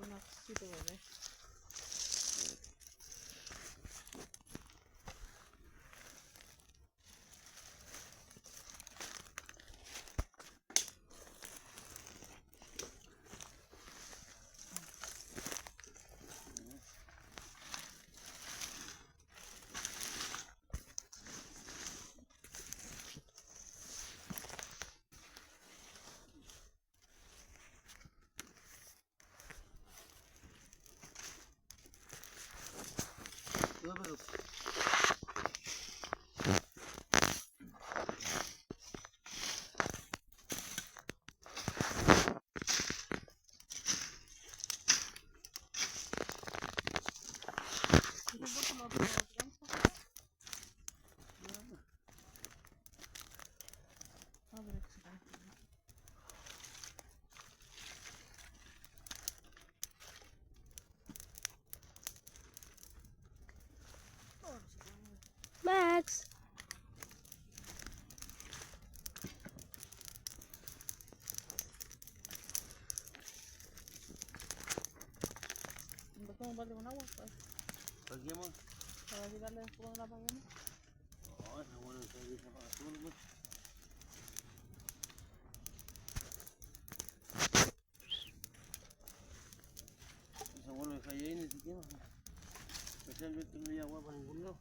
una cosita, bebé. Pero Max. ¿Un balde con agua? ¿paguemos? ¿Para ayudarle después cuando la paguemos? No, esa bueno está ahí para azul, güey. Esa bueno deja ahí ni siquiera. Especialmente no hay agua para ningún lado.